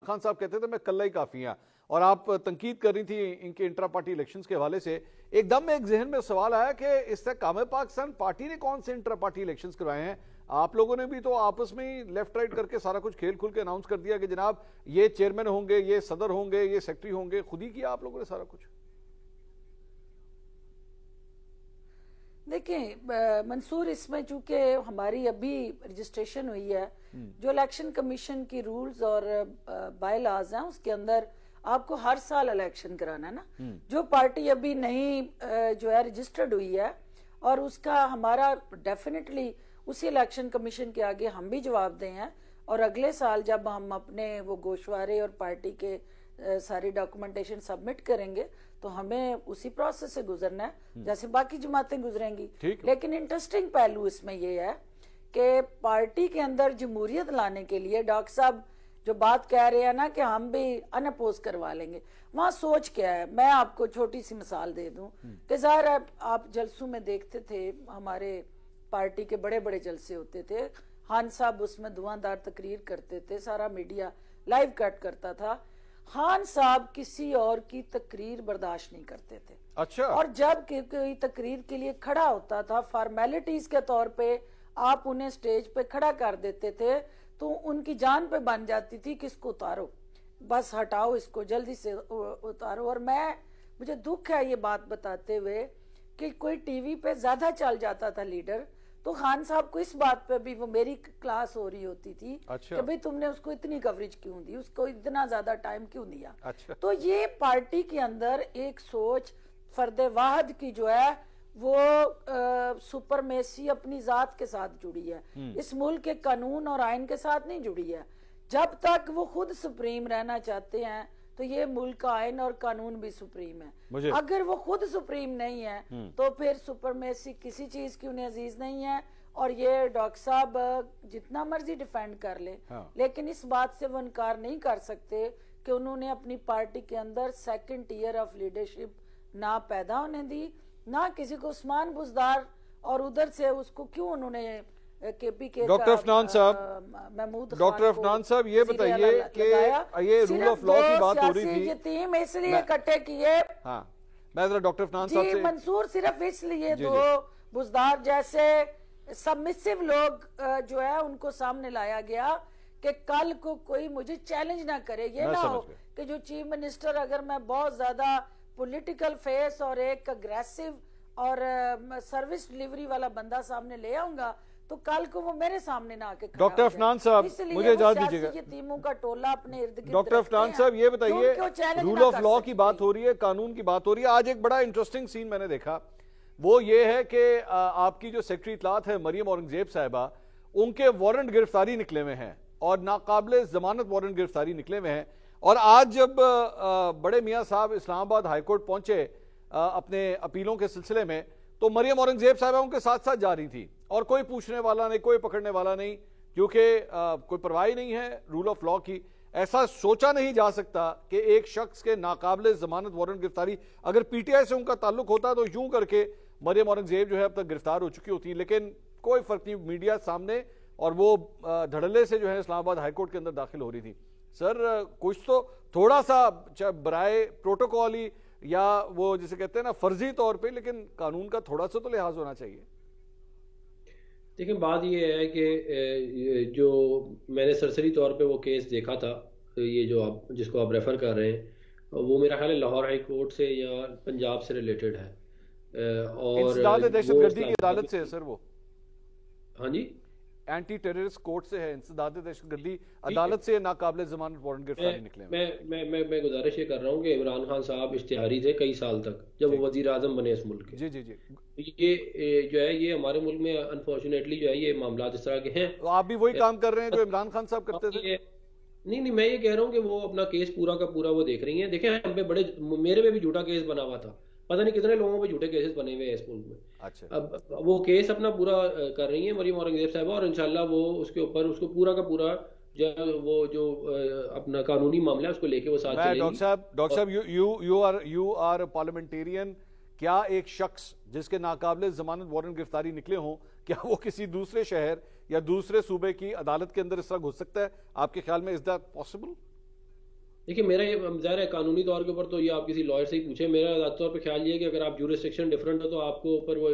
खान साहब कहते थे मैं कल्ला ही काफी है, और आप तनकीद कर रही थी इनके इंट्रा पार्टी इलेक्शंस के हवाले से। एकदम एक जहन में सवाल आया कि इससे कामे पाकिस्तान पार्टी ने कौन से इंट्रा पार्टी इलेक्शंस करवाए हैं? आप लोगों ने भी तो आपस में ही लेफ्ट राइट करके सारा कुछ खेल खुल के अनाउंस कर दिया कि जनाब ये चेयरमैन होंगे, ये सदर होंगे, ये सेक्रेटरी होंगे। खुद ही किया आप लोगों ने सारा कुछ। देखिए मंसूर, इसमें चूंकि हमारी अभी रजिस्ट्रेशन हुई है, जो इलेक्शन कमीशन की रूल्स और बाय लॉज हैं उसके अंदर आपको हर साल इलेक्शन कराना है ना। जो पार्टी अभी नहीं जो है रजिस्टर्ड हुई है, और उसका हमारा डेफिनेटली उसी इलेक्शन कमीशन के आगे हम भी जवाब दें हैं, और अगले साल जब हम अपने वो गोशवारे और पार्टी के सारी डॉक्यूमेंटेशन सबमिट करेंगे तो हमें उसी प्रोसेस से गुजरना है जैसे बाकी जमातें गुजरेंगी। लेकिन इंटरेस्टिंग पहलू इसमें यह है कि पार्टी के अंदर जमहूरियत लाने के लिए डॉक्टर साहब जो बात कह रहे हैं ना कि हम भी अनअपोज करवा लेंगे, वहां सोच क्या है। मैं आपको छोटी सी मिसाल दे दूं कि ज़ाहिर है आप जलसों में देखते थे, हमारे पार्टी के बड़े बड़े जलसे होते थे, खान साहब उसमें धुआंधार तकरीर करते थे, सारा मीडिया लाइव कट करता था। खान साहब किसी और की तकरीर बर्दाश्त नहीं करते थे। अच्छा। और जब कोई तकरीर के लिए खड़ा होता था, फॉर्मेलिटीज के तौर पे आप उन्हें स्टेज पे खड़ा कर देते थे तो उनकी जान पे बन जाती थी कि इसको उतारो, बस हटाओ इसको, जल्दी से उतारो। और मुझे दुख है ये बात बताते हुए कि कोई टीवी पे ज्यादा चल जाता था लीडर, तो खान साहब को इस बात पे भी, वो मेरी क्लास हो रही होती थी कि भाई तुमने उसको इतनी कवरेज क्यों दी, उसको इतना ज्यादा टाइम क्यों दिया। तो ये पार्टी के अंदर एक सोच फर्दे वाहद की जो है वो सुपरमेसी अपनी जात के साथ जुड़ी है, इस मुल्क के कानून और आइन के साथ नहीं जुड़ी है। जब तक वो खुद सुप्रीम रहना चाहते हैं तो ये मुल्क का आइन और कानून भी सुप्रीम है। अगर वो खुद सुप्रीम नहीं है तो फिर सुपरमेसी किसी चीज की उन्हें अजीज नहीं है। और ये डॉक्टर साहब जितना मर्जी डिफेंड कर ले, लेकिन इस बात से वो इनकार नहीं कर सकते कि उन्होंने अपनी पार्टी के अंदर सेकंड टीयर ऑफ लीडरशिप ना पैदा होने दी, ना किसी को उस्मान बुजदार, और उधर से उसको क्यों उन्होंने केपीके डॉक्टर अफनान साहब ये बताइए कि ये रूल ऑफ लॉ की बात हो रही थी, ये टीम इसलिए इकट्ठे किए। हाँ, मैं जरा डॉक्टर अफनान साहब से मंसूर, सिर्फ इसलिए दो बुजदार जैसे सबमिसिव लोग जो है उनको सामने लाया गया कि कल को कोई मुझे चैलेंज ना करे। ये ना हो कि जो चीफ मिनिस्टर, अगर मैं बहुत ज्यादा पॉलिटिकल फेस और एक अग्रेसिव और सर्विस डिलीवरी वाला बंदा सामने ले आऊंगा तो कल को वो मेरे सामने ना आके। डॉक्टर अफनान साहब मुझे इजाजत दीजिएगा, टीमों का टोला अपने इर्द गिर्द। डॉक्टर अफनान साहब ये बताइए, रूल ऑफ लॉ की बात हो रही है, कानून की बात हो रही है। आज एक बड़ा इंटरेस्टिंग सीन मैंने देखा, वो ये है कि आपकी जो सेक्रेटरी इत्तलात है मरियम औरंगजेब साहिबा, उनके वारंट गिरफ्तारी निकले हुए हैं और नाकाबिले जमानत वारंट गिरफ्तारी निकले हुए हैं। और आज जब बड़े मियाँ साहब इस्लामाबाद हाईकोर्ट पहुंचे अपने अपीलों के सिलसिले में, तो मरियम औरंगजेब साहिबा उनके साथ साथ जा रही थी और कोई पूछने वाला नहीं, कोई पकड़ने वाला नहीं, क्योंकि कोई परवाही नहीं है रूल ऑफ लॉ की। ऐसा सोचा नहीं जा सकता कि एक शख्स के नाकाबिले जमानत वारंट गिरफ्तारी, अगर पीटीआई से उनका ताल्लुक होता तो यूं करके मरियम औरंगजेब जो है अब तक गिरफ्तार हो चुकी होती, लेकिन कोई फर्क नहीं, मीडिया सामने, और वो धड़ल्ले से जो है इस्लामाबाद हाईकोर्ट के अंदर दाखिल हो रही थी। सर कुछ तो थोड़ा सा बराए प्रोटोकॉल ही, या वो जिसे कहते हैं ना फर्जी तौर पे, लेकिन कानून का थोड़ा सा तो लिहाज होना चाहिए। देखिए बात ये है कि जो मैंने सरसरी तौर पे वो केस देखा था, ये जो आप जिसको आप रेफर कर रहे हैं, वो मेरा ख्याल है लाहौर हाई कोर्ट से या पंजाब से रिलेटेड है, और दहशतगर्दी की अदालत से है सर वो। हाँ जी, एंटी टेररिस्ट कोर्ट से है, इंसदाद दहशतगर्दी अदालत से नाकाबिले जमानत वारंट गिरफ्तारी निकले। मैं गुजारिश ये कर रहा हूँ कि इमरान खान साहब इश्तिहारी थे कई साल तक, जब वो वजीर आजम बने इस मुल्क के। जी जी जी, ये जो है ये हमारे मुल्क में अनफॉर्चुनेटली जो है ये मामला इस तरह के हैं। तो आप भी वही काम कर रहे हैं जो इमरान खान साहब करते थे? नहीं, मैं ये कह रहा हूँ कि वो अपना केस पूरा का पूरा वो देख रही हैं। देखें हम पे बड़े, मेरे पे भी झूठा केस बना हुआ था, पता नहीं कितने लोगों पे झूठे केसेस बने हुए हैं इस मुल्क में। अच्छा। अब वो केस अपना पूरा कर रही है मरियम औरंगजेब साहिबा, और इंशाल्लाह वो उसके ऊपर उसको पूरा का पूरा जो अपना कानूनी मामला है उसको लेके वो साथ चलेंगी। डॉक्टर साहब यू आर पार्लियामेंटेरियन, क्या एक शख्स जिसके नाकाबिले जमानत वारंट गिरफ्तारी निकले हों, क्या वो किसी दूसरे शहर या दूसरे सूबे की अदालत के अंदर इस तरह घुस सकता है? आपके ख्याल में इज दैट पॉसिबल? देखिए मेरा ये ज़ाहिर है कानूनी तौर के ऊपर तो ये आप किसी लॉयर से ही पूछे। मेरा ज़ाती तौर पे ख्याल ये है कि अगर आप ज्यूरिसडिक्शन डिफरेंट हो तो आपको ऊपर वो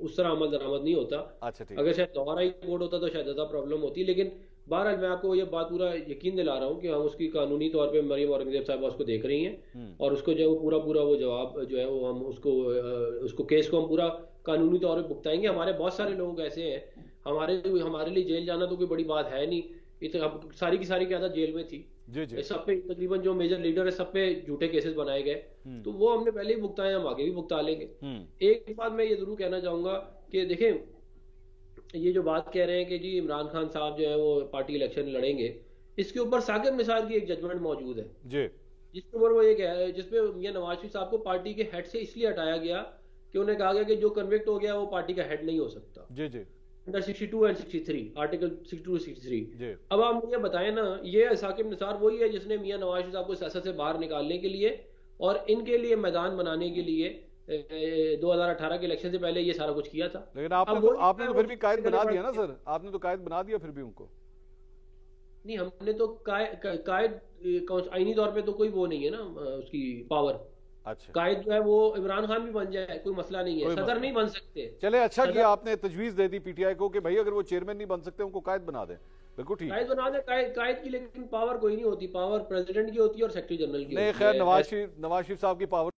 उस तरह अमल दरामद नहीं होता। अच्छा ठीक अगर शायद लाहौर हाई कोर्ट होता तो शायद ज़्यादा प्रॉब्लम होती, लेकिन बहरहाल मैं आपको ये बात पूरा यकीन दिला रहा हूँ कि हम उसकी कानूनी तौर पे मरियम औरंगजेब साहबा उसको देख रही हैं और उसको जो पूरा पूरा वो जवाब जो है वो हम उसको केस को हम पूरा कानूनी तौर पे भुगताएंगे। हमारे बहुत सारे लोग ऐसे हैं, हमारे लिए जेल जाना तो कोई बड़ी बात है नहीं। इतना सारी की सारी क्यादत जेल में थी, जी जी। सब पे तकरीबन जो मेजर लीडर है सब पे झूठे केसेस बनाए गए, तो वो हमने पहले ही भुगताए, हम आगे भी भुगता लेंगे। एक बात मैं ये जरूर कहना चाहूंगा कि देखें, ये जो बात कह रहे हैं कि जी इमरान खान साहब जो है वो पार्टी इलेक्शन लड़ेंगे, इसके ऊपर साकिब निसार की एक जजमेंट मौजूद है जी, जिसके ऊपर वो ये कह रहे हैं, जिसपे मियां नवाज शरीफ साहब को पार्टी के हेड से इसलिए हटाया गया कि उन्हें कहा गया कि जो कन्विक्ट हो गया वो पार्टी का हेड नहीं हो सकता। जी जी, अंडर 62 एंड 63 आर्टिकल 62 63। जी। अब आप मुझे बताएं ना, ये साकिब निसार वही है जिसने मियां नवाज शरीफ साहब को सियासत से बाहर निकालने के लिए और इनके लिए मैदान बनाने के लिए 2018 के इलेक्शन से पहले ये सारा कुछ किया था। लेकिन आपने तो फिर भी कायद बना दिया ना सर, आपने तो कायद बना दिया फिर भी उनको। नहीं, हमने तो कायद आईनी तौर पे तो कोई वो नहीं है ना उसकी पावर। अच्छा, कायद जो है वो इमरान खान भी बन जाए, कोई मसला नहीं है, सदर नहीं बन सकते। चले अच्छा किया आपने तजवीज दे दी पीटीआई को कि भाई अगर वो चेयरमैन नहीं बन सकते उनको कायद बना दें। बिल्कुल ठीक, कायद बना दे, कायद की लेकिन पावर कोई नहीं होती, पावर प्रेसिडेंट की होती है और सेक्रेटरी जनरल की नहीं होती खैर है। नवाज शरीफ साहब की पावर